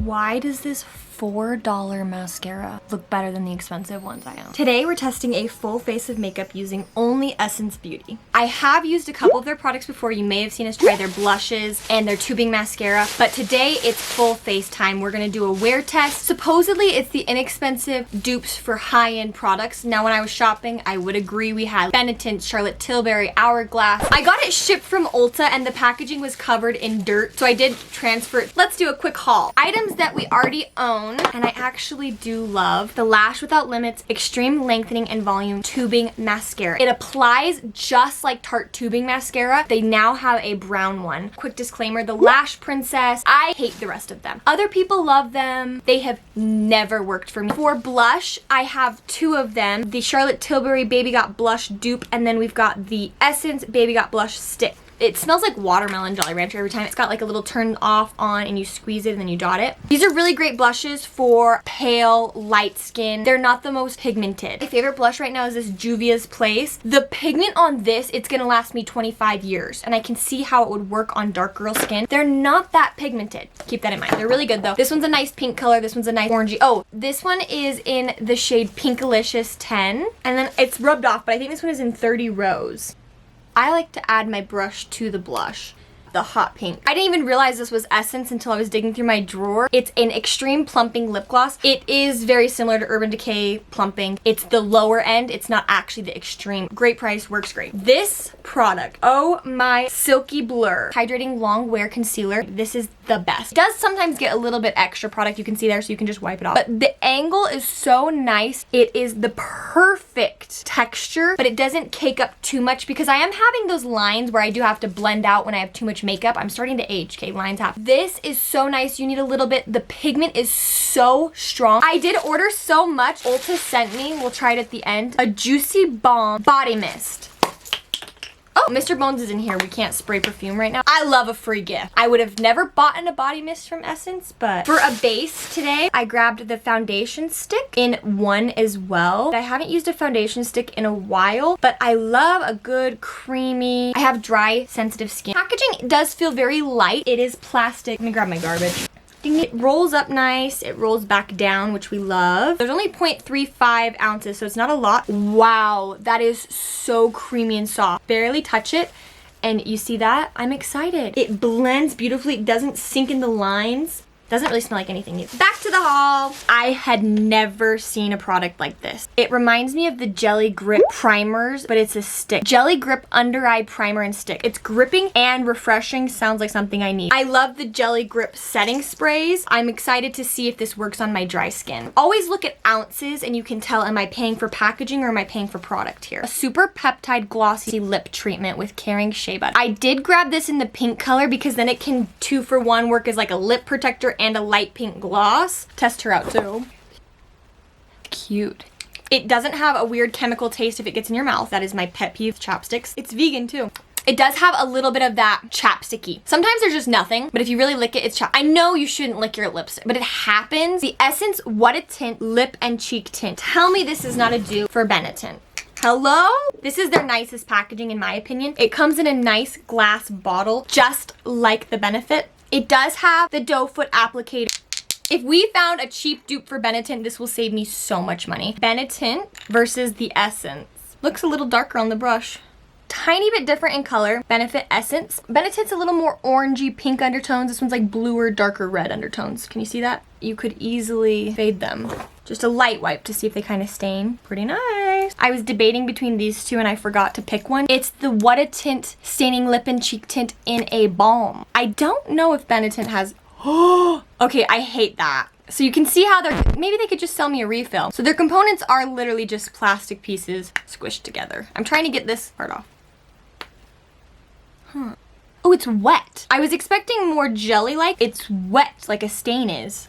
Why does this $4 mascara look better than the expensive ones I own? Today we're testing a full face of makeup using only Essence Beauty. I have used a couple of their products before. You may have seen us try their blushes and their tubing mascara, but today it's full face time. We're gonna do a wear test. Supposedly it's the inexpensive dupes for high-end products. Now when I was shopping, I would agree. We had Benetint, Charlotte Tilbury, Hourglass. I got it shipped from Ulta and the packaging was covered in dirt, so I did transfer it. Let's do a quick haul. Items that we already own, and I actually do love the Lash Without Limits Extreme Lengthening and Volume Tubing Mascara. It applies just like Tarte tubing mascara. They now have a brown one. Quick disclaimer, the Lash Princess, I hate the rest of them. Other people love them. They have never worked for me. For blush, I have two of them. The Charlotte Tilbury Baby Got Blush dupe, and then we've got the Essence Baby Got Blush stick. It smells like watermelon Jolly Rancher every time. It's got like a little turn off on and you squeeze it and then you dot it. These are really great blushes for pale, light skin. They're not the most pigmented. My favorite blush right now is this Juvia's Place. The pigment on this, it's gonna last me 25 years and I can see how it would work on dark girl skin. They're not that pigmented. Keep that in mind. They're really good though. This one's a nice pink color. This one's a nice orangey. Oh, this one is in the shade Pinkalicious 10 and then it's rubbed off, but I think this one is in 30 Rose. I like to add my brush to the blush. The hot pink. I didn't even realize this was Essence until I was digging through my drawer. It's an extreme plumping lip gloss. It is very similar to Urban Decay plumping. It's the lower end. It's not actually the extreme. Great price, works great. This product, oh my silky blur. Hydrating long wear concealer. This is the best. It does sometimes get a little bit extra product, you can see there, so you can just wipe it off. But the angle is so nice. It is the perfect texture, but it doesn't cake up too much because I am having those lines where I do have to blend out when I have too much makeup. I'm starting to age, okay? Lines happen. This is so nice. You need a little bit. The pigment is so strong. I did order so much. Ulta sent me, we'll try it at the end, a Juicy Balm Body Mist. Oh, Mr. Bones is in here. We can't spray perfume right now. I love a free gift. I would have never bought a body mist from Essence, but for a base today, I grabbed the foundation stick in one as well. I haven't used a foundation stick in a while, but I love a good creamy, I have dry, sensitive skin. Packaging does feel very light. It is plastic. Let me grab my garbage. It rolls up nice, it rolls back down, which we love. There's only 0.35 ounces, so it's not a lot. Wow, that is so creamy and soft. Barely touch it, and you see that? I'm excited. It blends beautifully, it doesn't sink in the lines. Doesn't really smell like anything either. Back to the haul. I had never seen a product like this. It reminds me of the Jelly Grip primers, but it's a stick. Jelly Grip under eye primer and stick. It's gripping and refreshing. Sounds like something I need. I love the Jelly Grip setting sprays. I'm excited to see if this works on my dry skin. Always look at ounces and you can tell, am I paying for packaging or am I paying for product here? A super peptide glossy lip treatment with caring shea butter. I did grab this in the pink color because then it can 2-for-1 work as like a lip protector and a light pink gloss. Test her out too. Cute. It doesn't have a weird chemical taste if it gets in your mouth. That is my pet peeve, chapsticks. It's vegan too. It does have a little bit of that chapsticky. Sometimes there's just nothing, but if you really lick it, it's I know you shouldn't lick your lips, but it happens. The Essence What a Tint Lip and Cheek Tint. Tell me this is not a dupe for Benetint. Hello? This is their nicest packaging in my opinion. It comes in a nice glass bottle, just like the Benefit. It does have the doe foot applicator. If we found a cheap dupe for Benetint, this will save me so much money. Benetint versus the Essence. Looks a little darker on the brush. Tiny bit different in color. Benefit Essence. Benetint's a little more orangey pink undertones. This one's like bluer, darker red undertones. Can you see that? You could easily fade them. Just a light wipe to see if they kind of stain. Pretty nice. I was debating between these two and I forgot to pick one. It's the What a Tint Staining Lip and Cheek Tint in a Balm. I don't know if Benetint has... Oh, okay, I hate that. So you can see how maybe they could just sell me a refill. So their components are literally just plastic pieces squished together. I'm trying to get this part off. Huh. Oh, it's wet. I was expecting more jelly-like. It's wet, like a stain is.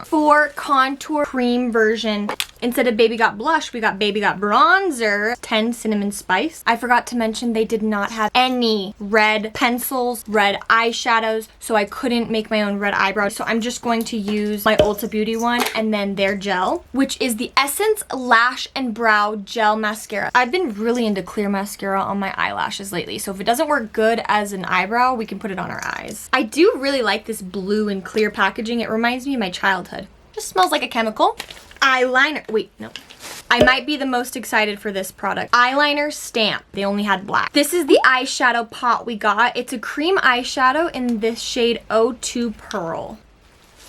For contour cream version, Instead of Baby Got Blush, we got Baby Got Bronzer. 10 Cinnamon Spice. I forgot to mention they did not have any red pencils, red eyeshadows, so I couldn't make my own red eyebrows. So I'm just going to use my Ulta Beauty one and then their gel, which is the Essence Lash and Brow Gel Mascara. I've been really into clear mascara on my eyelashes lately, so if it doesn't work good as an eyebrow, we can put it on our eyes. I do really like this blue and clear packaging. It reminds me of my childhood. Just smells like a chemical. Eyeliner. Wait, no. I might be the most excited for this product. Eyeliner Stamp. They only had black. This is the eyeshadow pot we got. It's a cream eyeshadow in this shade O2 Pearl.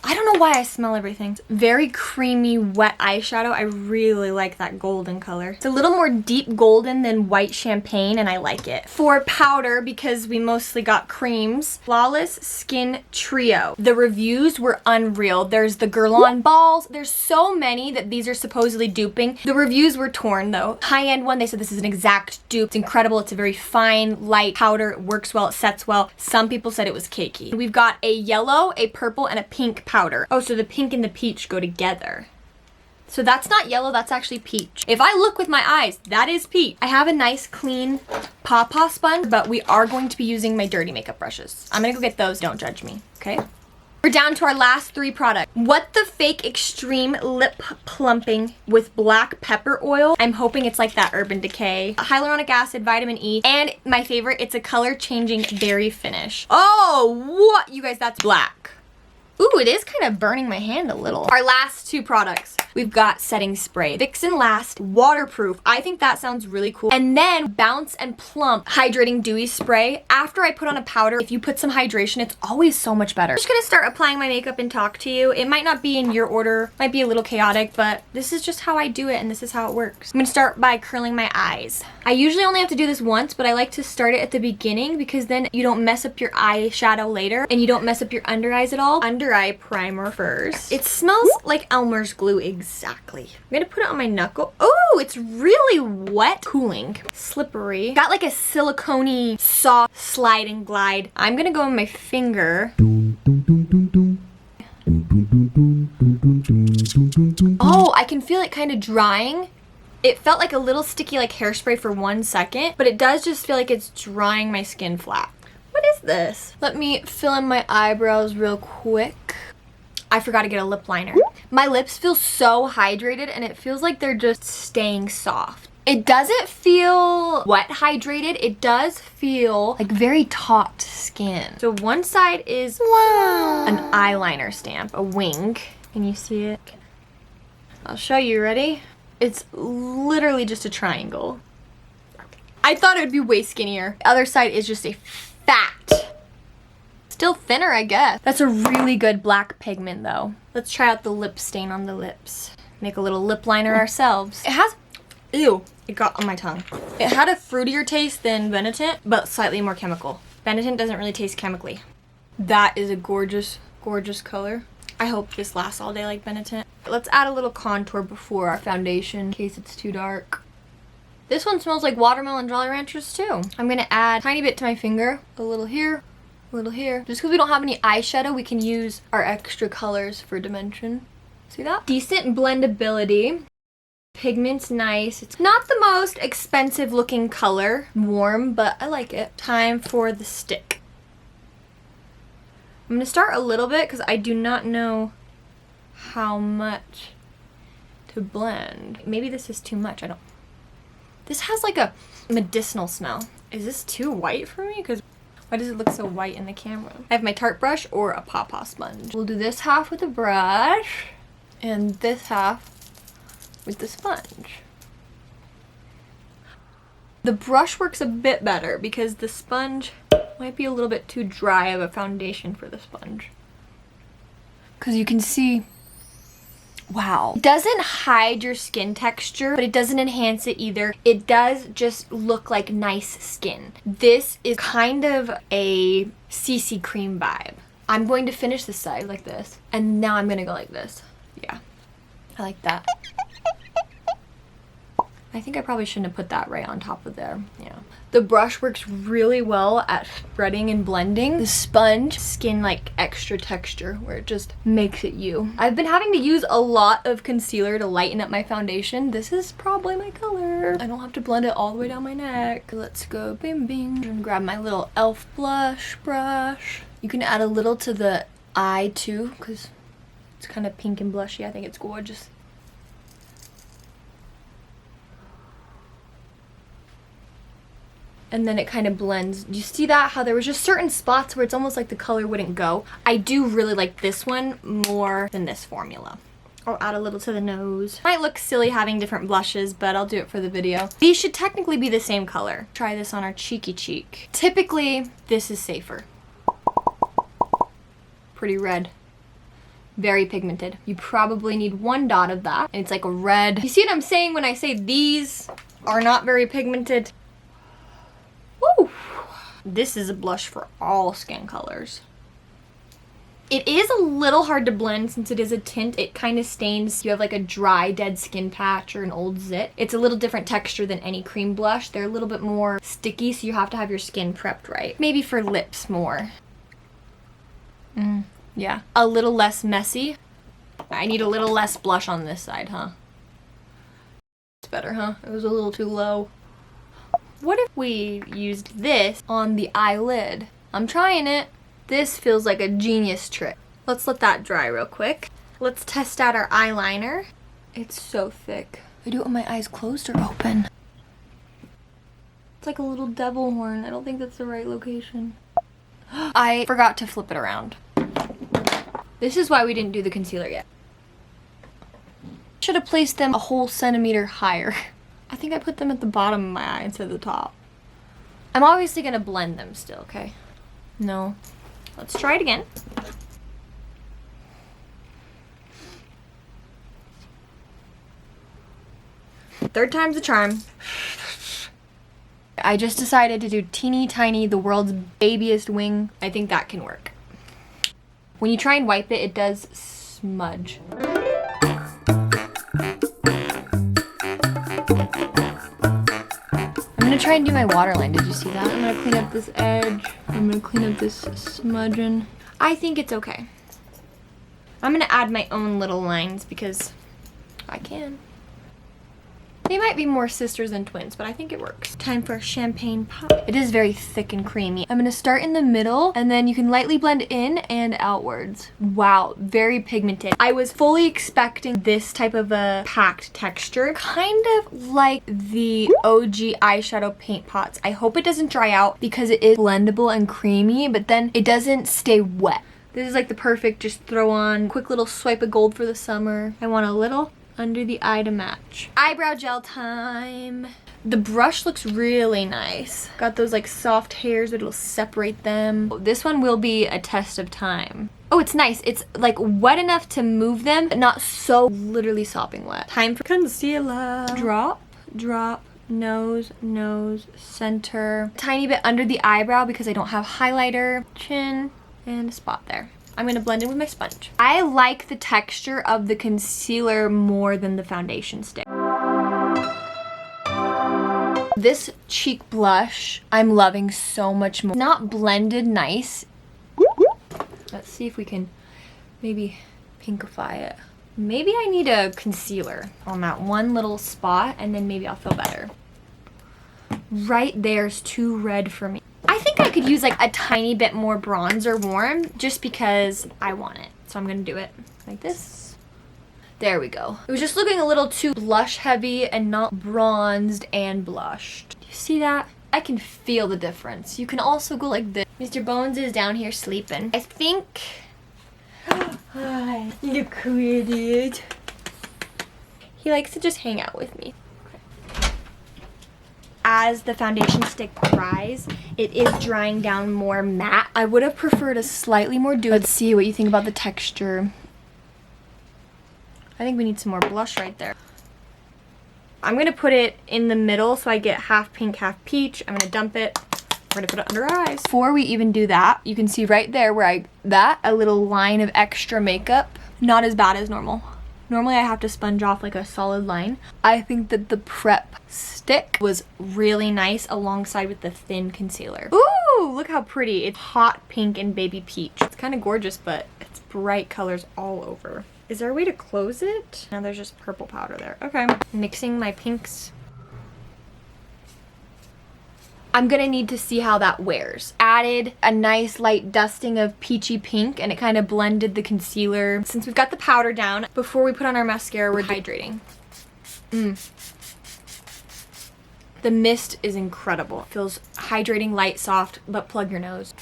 I don't know why I smell everything. It's very creamy, wet eyeshadow. I really like that golden color. It's a little more deep golden than white champagne, and I like it. For powder, because we mostly got creams, Flawless Skin Trio. The reviews were unreal. There's the Guerlain balls. There's so many that these are supposedly duping. The reviews were torn though. High-end one, they said this is an exact dupe. It's incredible. It's a very fine, light powder. It works well. It sets well. Some people said it was cakey. We've got a yellow, a purple, and a pink powder. Oh, so the pink and the peach go together. So that's not yellow, that's actually peach. If I look with my eyes, that is peach. I have a nice clean Paw sponge, but we are going to be using my dirty makeup brushes. I'm gonna go get those, don't judge me, okay? We're down to our last 3 products. What the Fake Extreme Lip Plumping with Black Pepper Oil. I'm hoping it's like that Urban Decay. Hyaluronic acid, vitamin E, and my favorite, it's a color changing berry finish. Oh, what? You guys, that's black. Ooh, it is kind of burning my hand a little. Our last 2 products. We've got setting spray. Fix and Last waterproof. I think that sounds really cool. And then Bounce and Plump hydrating dewy spray. After I put on a powder, if you put some hydration, it's always so much better. I'm just gonna start applying my makeup and talk to you. It might not be in your order, might be a little chaotic, but this is just how I do it and this is how it works. I'm gonna start by curling my eyes. I usually only have to do this once, but I like to start it at the beginning because then you don't mess up your eyeshadow later and you don't mess up your under eyes at all. Under eye primer first. It smells like Elmer's glue exactly. I'm gonna put it on my knuckle. Oh, it's really wet. Cooling. Slippery. Got like a silicone-y, soft slide and glide. I'm gonna go on my finger. Oh, I can feel it kind of drying. It felt like a little sticky like hairspray for 1 second, but it does just feel like it's drying my skin flat. What is this? Let me fill in my eyebrows real quick. I forgot to get a lip liner. My lips feel so hydrated and it feels like they're just staying soft. It doesn't feel wet hydrated. It does feel like very taut skin. So one side is an eyeliner stamp, a wing. Can you see it? I'll show you, ready? It's literally just a triangle. I thought it would be way skinnier. The other side is just a fat. Still thinner, I guess. That's a really good black pigment though. Let's try out the lip stain on the lips. Make a little lip liner ourselves. It has, ew, it got on my tongue. It had a fruitier taste than Benetint, but slightly more chemical. Benetint doesn't really taste chemically. That is a gorgeous, gorgeous color. I hope this lasts all day like Benetint. Let's add a little contour before our foundation in case it's too dark. This one smells like watermelon Jolly Ranchers too. I'm gonna add a tiny bit to my finger, a little here, a little here. Just because we don't have any eyeshadow, we can use our extra colors for dimension. See that? Decent blendability. Pigment's nice. It's not the most expensive looking color. Warm, but I like it. Time for the stick. I'm gonna start a little bit because I do not know how much to blend. Maybe this is too much. I don't. This has like a medicinal smell. Is this too white for me? Because why does it look so white in the camera? I have my Tarte brush or a Paw sponge. We'll do this half with a brush and this half with the sponge. The brush works a bit better because the sponge might be a little bit too dry of a foundation for the sponge. Because you can see, wow. It doesn't hide your skin texture, but it doesn't enhance it either. It does just look like nice skin. This is kind of a CC cream vibe. I'm going to finish this side like this, and now I'm gonna go like this. Yeah, I like that. I think I probably shouldn't have put that right on top of there. Yeah. The brush works really well at spreading and blending. The sponge, skin like extra texture where it just makes it you. I've been having to use a lot of concealer to lighten up my foundation. This is probably my color. I don't have to blend it all the way down my neck. Let's go bing bing. And grab my little e.l.f. blush brush. You can add a little to the eye too, because it's kind of pink and blushy. I think it's gorgeous. And then it kind of blends. You see that? How there was just certain spots where it's almost like the color wouldn't go. I do really like this one more than this formula. I'll add a little to the nose. Might look silly having different blushes, but I'll do it for the video. These should technically be the same color. Try this on our cheeky cheek. Typically, this is safer. Pretty red. Very pigmented. You probably need 1 dot of that. And it's like a red. You see what I'm saying when I say these are not very pigmented? Woo! This is a blush for all skin colors. It is a little hard to blend since it is a tint. It kind of stains. You have like a dry, dead skin patch or an old zit. It's a little different texture than any cream blush. They're a little bit more sticky, so you have to have your skin prepped right. Maybe for lips more. Yeah. A little less messy. I need a little less blush on this side, huh? It's better, huh? It was a little too low. What if we used this on the eyelid? I'm trying it. This feels like a genius trick. Let's let that dry real quick. Let's test out our eyeliner. It's so thick. I do it with my eyes closed or open. It's like a little devil horn. I don't think that's the right location. I forgot to flip it around. This is why we didn't do the concealer yet. Should have placed them a whole centimeter higher. I think I put them at the bottom of my eye instead of the top. I'm obviously gonna blend them still, okay? No. Let's try it again. Third time's the charm. I just decided to do teeny tiny, the world's babiest wing. I think that can work. When you try and wipe it, it does smudge. I'm gonna try and do my waterline. Did you see that? I'm gonna clean up this edge. I'm gonna clean up this smudging. I think it's okay. I'm gonna add my own little lines because I can. They might be more sisters than twins, but I think it works. Time for a champagne pop. It is very thick and creamy. I'm gonna start in the middle and then you can lightly blend in and outwards. Wow, very pigmented. I was fully expecting this type of a packed texture, kind of like the OG eyeshadow paint pots. I hope it doesn't dry out because it is blendable and creamy, but then it doesn't stay wet. This is like the perfect just throw on, quick little swipe of gold for the summer. I want a little under the eye to match. Eyebrow gel time. The brush looks really nice. Got those like soft hairs, but it'll separate them. This one will be a test of time. Oh, it's nice. It's like wet enough to move them, but not so literally sopping wet. Time for concealer. Drop, drop, nose, nose, center. Tiny bit under the eyebrow because I don't have highlighter. Chin, and a spot there. I'm gonna blend it with my sponge. I like the texture of the concealer more than the foundation stick. This cheek blush, I'm loving so much more. Not blended nice. Let's see if we can maybe pinkify it. Maybe I need a concealer on that one little spot and then maybe I'll feel better. Right there's too red for me. I think I could use like a tiny bit more bronzer warm just because I want it. So I'm gonna do it like this. There we go. It was just looking a little too blush heavy and not bronzed and blushed. Do you see that? I can feel the difference. You can also go like this. Mr. Bones is down here sleeping. I think... Hi, you created. He likes to just hang out with me. As the foundation stick dries, it is drying down more matte. I would have preferred a slightly more dewy. Let's see what you think about the texture. I think we need some more blush right there. I'm gonna put it in the middle so I get half pink, half peach. I'm gonna dump it. We're gonna put it under our eyes. Before we even do that, you can see right there where a little line of extra makeup. Not as bad as normal. Normally I have to sponge off like a solid line. I think that the prep stick was really nice alongside with the thin concealer. Ooh, look how pretty. It's hot pink and baby peach. It's kind of gorgeous, but it's bright colors all over. Is there a way to close it? No, there's just purple powder there. Okay. Mixing my pinks. I'm gonna need to see how that wears. Added a nice light dusting of peachy pink and it kind of blended the concealer. Since we've got the powder down, before we put on our mascara, we're hydrating. The mist is incredible. It feels hydrating, light, soft, but plug your nose.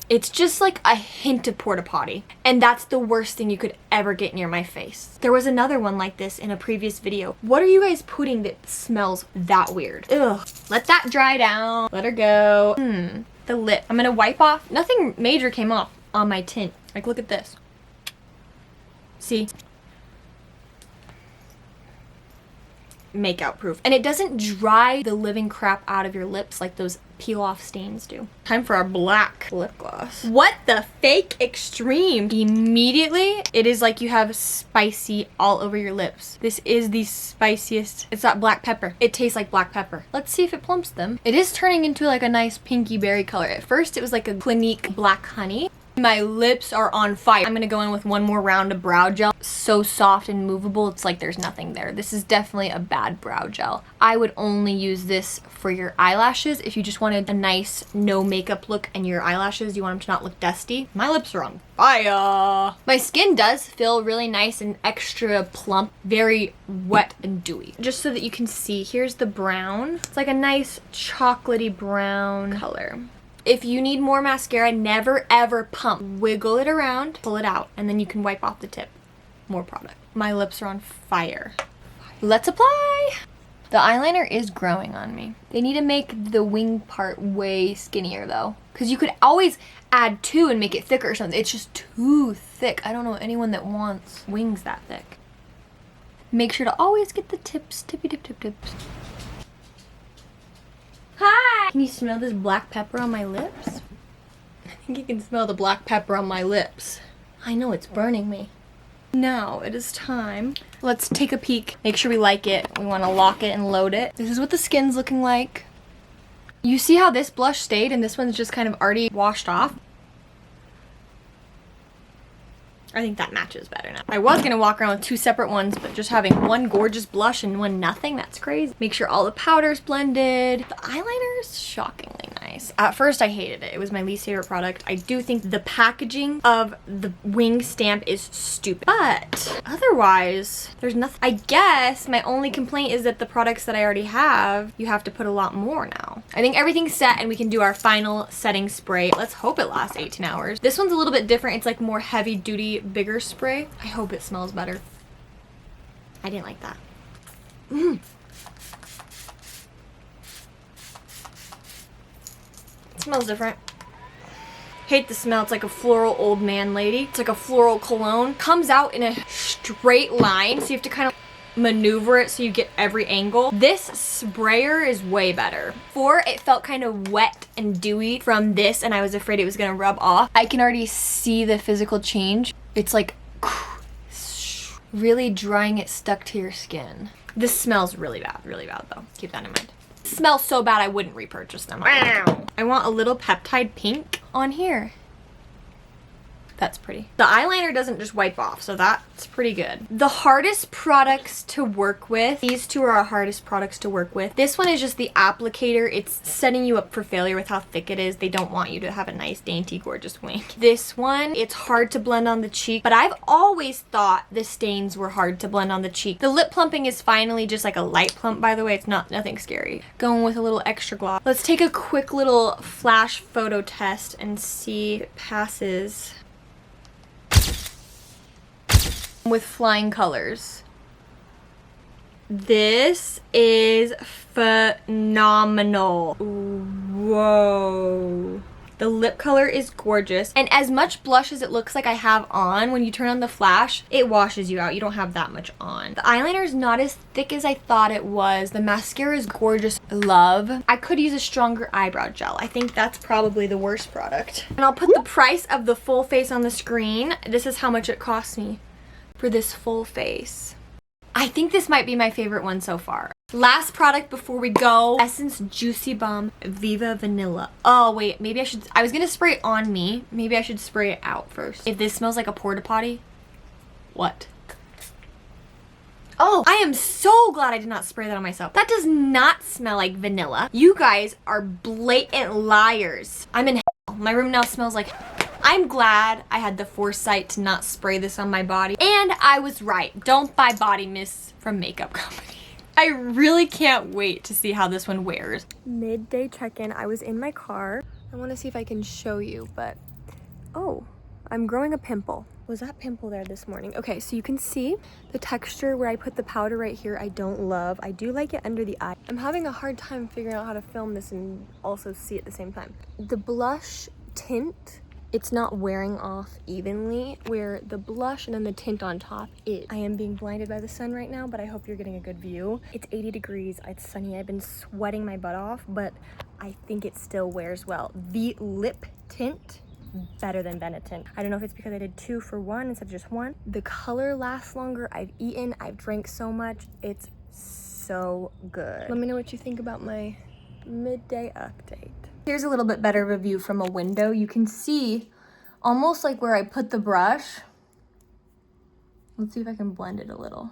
It's just like a hint of porta potty. And that's the worst thing you could ever get near my face. There was another one like this in a previous video. What are you guys putting that smells that weird? Ugh. Let that dry down. Let her go. The lip. I'm gonna wipe off. Nothing major came off on my tint. Like, look at this. See? Makeout proof. And it doesn't dry the living crap out of your lips like those peel off stains do. Time for our black lip gloss. What the fake extreme? Immediately, it is like you have spicy all over your lips. This is the spiciest. It's that black pepper. It tastes like black pepper. Let's see if it plumps them. It is turning into like a nice pinky berry color. At first, it was like a Clinique black honey. My lips are on fire. I'm gonna go in with one more round of brow gel. So soft and movable, it's like there's nothing there. This is definitely a bad brow gel. I would only use this for your eyelashes if you just wanted a nice no makeup look and your eyelashes, you want them to not look dusty. My lips are on fire. My skin does feel really nice and extra plump, very wet and dewy. Just so that you can see, here's the brown. It's like a nice chocolatey brown color. If you need more mascara, never ever pump. Wiggle it around, pull it out, and then you can wipe off the tip. More product. My lips are on fire. Let's apply. The eyeliner is growing on me. They need to make the wing part way skinnier though. Because you could always add 2 and make it thicker or something. It's just too thick. I don't know anyone that wants wings that thick. Make sure to always get the tips, tippy tip tip tips. Hi! Can you smell this black pepper on my lips? I think you can smell the black pepper on my lips. I know it's burning me. Now it is time. Let's take a peek. Make sure we like it. We want to lock it and load it. This is what the skin's looking like. You see how this blush stayed and this one's just kind of already washed off? I think that matches better now. I was gonna walk around with 2 separate ones, but just having one gorgeous blush and one nothing, that's crazy. Make sure all the powder's blended. The eyeliner is shockingly nice. At first I hated it. It was my least favorite product. I do think the packaging of the wing stamp is stupid. But otherwise, there's nothing. I guess my only complaint is that the products that I already have, you have to put a lot more now. I think everything's set and we can do our final setting spray. Let's hope it lasts 18 hours. This one's a little bit different. It's like more heavy duty, bigger spray. I hope it smells better. I didn't like that. It smells different. Hate the smell. It's like a floral old man lady. It's like a floral cologne. Comes out in a straight line, so you have to kind of maneuver it so you get every angle. This sprayer is way better. Before, it felt kind of wet and dewy from this, and I was afraid it was gonna rub off. I can already see the physical change. It's like really drying it stuck to your skin. This smells really bad though. Keep that in mind. It smells so bad I wouldn't repurchase them. I want a little peptide pink on here. That's pretty. The eyeliner doesn't just wipe off, so that's pretty good. The hardest products to work with, these 2 are our hardest products to work with. This one is just the applicator. It's setting you up for failure with how thick it is. They don't want you to have a nice, dainty, gorgeous wing. This one, it's hard to blend on the cheek, but I've always thought the stains were hard to blend on the cheek. The lip plumping is finally just like a light plump, by the way. It's nothing scary. Going with a little extra gloss. Let's take a quick little flash photo test and see if it passes. With flying colors. This is phenomenal. Whoa. The lip color is gorgeous. And as much blush as it looks like I have on, when you turn on the flash, it washes you out. You don't have that much on. The eyeliner is not as thick as I thought it was. The mascara is gorgeous. Love. I could use a stronger eyebrow gel. I think that's probably the worst product. And I'll put the price of the full face on the screen. This is how much it cost me. for this full face. I think this might be my favorite one so far. Last product before we go, Essence Juicy Bomb Viva Vanilla. Oh wait, maybe I was gonna spray it on me. Maybe I should spray it out first. If this smells like a porta potty, what? Oh, I am so glad I did not spray that on myself. That does not smell like vanilla. You guys are blatant liars. I'm in hell. My room now smells like hell. I'm glad I had the foresight to not spray this on my body. And I was right. Don't buy body mists from makeup company. I really can't wait to see how this one wears. Midday check-in. I was in my car. I want to see if I can show you, but oh, I'm growing a pimple. Was that pimple there this morning? Okay, so you can see the texture where I put the powder right here. I don't love. I do like it under the eye. I'm having a hard time figuring out how to film this and also see it at the same time. The blush tint, it's not wearing off evenly, where the blush and then the tint on top is. I am being blinded by the sun right now, but I hope you're getting a good view. It's 80 degrees, it's sunny. I've been sweating my butt off, but I think it still wears well. The lip tint, better than Benetint. I don't know if it's because I did 2 for 1 instead of just 1. The color lasts longer. I've eaten, I've drank so much. It's so good. Let me know what you think about my midday update. Here's a little bit better of a view from a window. You can see almost like where I put the brush. Let's see if I can blend it a little.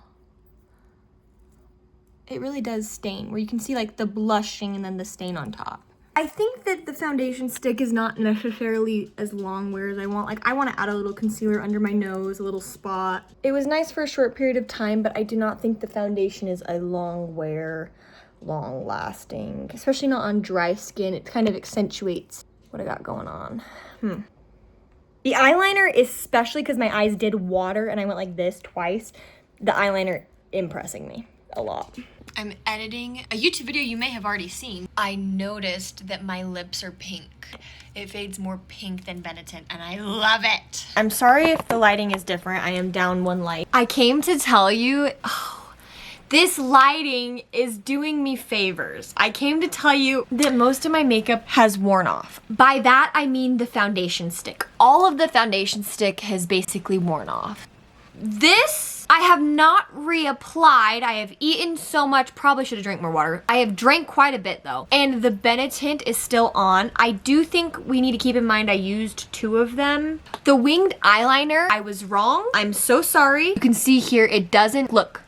It really does stain, where you can see like the blushing and then the stain on top. I think that the foundation stick is not necessarily as long wear as I want. Like, I want to add a little concealer under my nose, a little spot. It was nice for a short period of time, but I do not think the foundation is a long wear, long lasting, especially not on dry skin. It kind of accentuates what I got going on. The eyeliner, especially because my eyes did water and I went like this twice, the eyeliner impressing me a lot. I'm editing a YouTube video you may have already seen. I noticed that my lips are pink. It fades more pink than Benetint, and I love it. I'm sorry if the lighting is different. I am down one light. I came to tell you, this lighting is doing me favors. I came to tell you that most of my makeup has worn off. By that, I mean the foundation stick. All of the foundation stick has basically worn off. This I have not reapplied. I have eaten so much, probably should have drank more water. I have drank quite a bit though. And the Benetint is still on. I do think we need to keep in mind I used 2 of them. The winged eyeliner, I was wrong. I'm so sorry. You can see here, it doesn't look.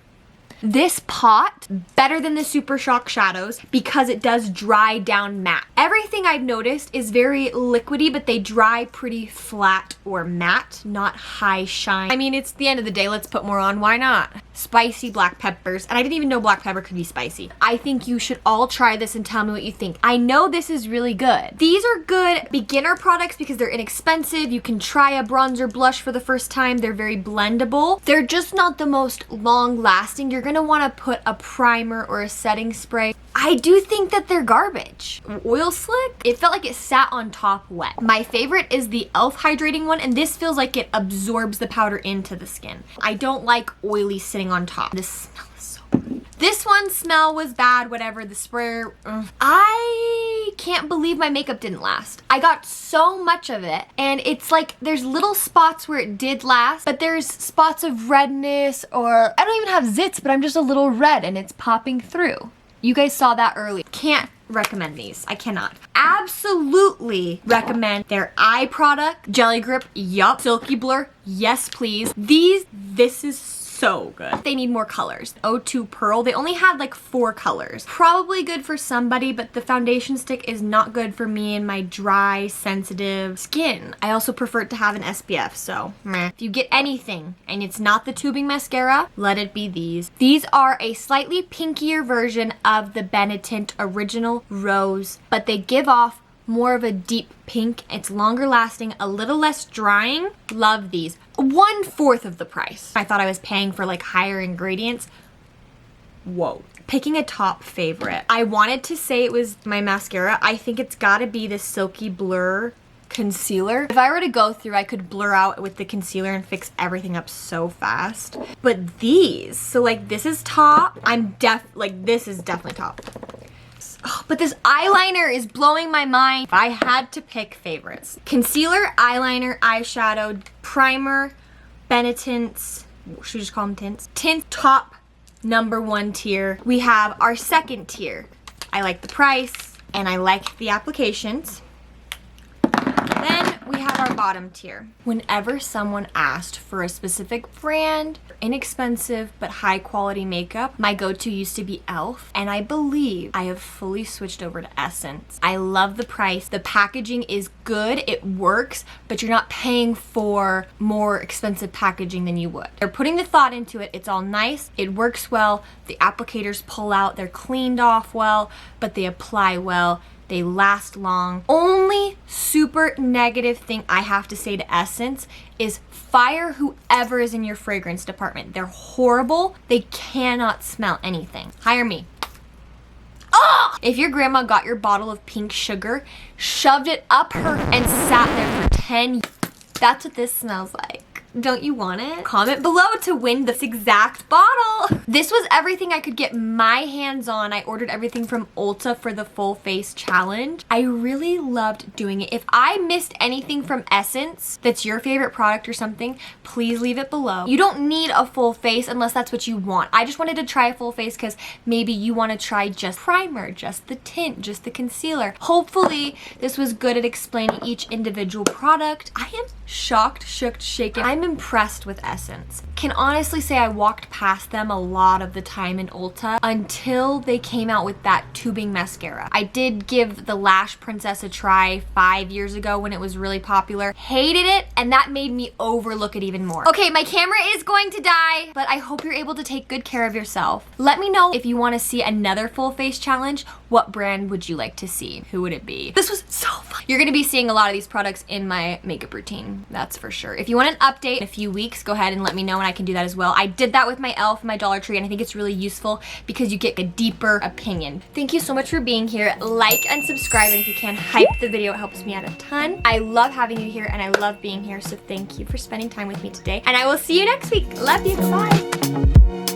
This pot, better than the Super Shock shadows because it does dry down matte. Everything I've noticed is very liquidy, but they dry pretty flat or matte, not high shine. I mean, it's the end of the day, let's put more on, why not? Spicy black peppers, and I didn't even know black pepper could be spicy. I think you should all try this and tell me what you think. I know this is really good. These are good beginner products because they're inexpensive. You can try a bronzer blush for the first time. They're very blendable. They're just not the most long lasting. You're gonna wanna put a primer or a setting spray. I do think that they're garbage. Oil slick, it felt like it sat on top wet. My favorite is the e.l.f. hydrating one, and this feels like it absorbs the powder into the skin. I don't like oily sitting on top. This smell is so good. This one smell was bad, whatever, the sprayer. I can't believe my makeup didn't last. I got so much of it, and it's like there's little spots where it did last, but there's spots of redness, or I don't even have zits, but I'm just a little red and it's popping through. You guys saw that early. Can't recommend these. I cannot. Absolutely recommend their eye product. Jelly Grip, yup. Silky Blur, yes please. This is so good. They need more colors. O2 Pearl, they only had like 4 colors. Probably good for somebody, but the foundation stick is not good for me and my dry, sensitive skin. I also prefer it to have an SPF, so meh. If you get anything and it's not the tubing mascara, let it be these. These are a slightly pinkier version of the Benetint Original Rose, but they give off more of a deep pink. It's longer lasting, a little less drying. Love these. 1/4 of the price. I thought I was paying for like higher ingredients. Whoa. Picking a top favorite. I wanted to say it was my mascara. I think it's gotta be the Silky Blur concealer. If I were to go through, I could blur out with the concealer and fix everything up so fast. But these, so like this is top. This is definitely top. Oh, but this eyeliner is blowing my mind. If I had to pick favorites. Concealer, eyeliner, eyeshadow, primer, Benetint's should we just call them tints? Tints, top number 1 tier. We have our second tier. I like the price and I like the applications. Then we have our bottom tier. Whenever someone asked for a specific brand, inexpensive but high quality makeup, my go-to used to be e.l.f. and I believe I have fully switched over to Essence. I love the price. The packaging is good, it works, but you're not paying for more expensive packaging than you would. They're putting the thought into it. It's all nice, it works well, the applicators pull out, they're cleaned off well, but they apply well. They last long. Only super negative thing I have to say to Essence is fire whoever is in your fragrance department. They're horrible. They cannot smell anything. Hire me. Oh! If your grandma got your bottle of pink sugar, shoved it up her and sat there for 10 years, that's what this smells like. Don't you want it? Comment below to win this exact bottle. This was everything I could get my hands on. I ordered everything from Ulta for the full face challenge. I really loved doing it. If I missed anything from Essence that's your favorite product or something, please leave it below. You don't need a full face unless that's what you want. I just wanted to try a full face because maybe you want to try just primer, just the tint, just the concealer. Hopefully this was good at explaining each individual product. I am shocked, shook, shaken. I'm impressed with Essence. Can honestly say I walked past them a lot of the time in Ulta until they came out with that tubing mascara. I did give the Lash Princess a try 5 years ago when it was really popular. Hated it, and that made me overlook it even more. Okay, my camera is going to die, but I hope you're able to take good care of yourself. Let me know if you want to see another full face challenge. What brand would you like to see? Who would it be? This was so fun. You're gonna be seeing a lot of these products in my makeup routine, that's for sure. If you want an update in a few weeks, go ahead and let me know and I can do that as well. I did that with my e.l.f. and my Dollar Tree, and I think it's really useful because you get a deeper opinion. Thank you so much for being here. Like and subscribe, and if you can, hype the video. It helps me out a ton. I love having you here and I love being here, so thank you for spending time with me today. And I will see you next week. Love you. Bye.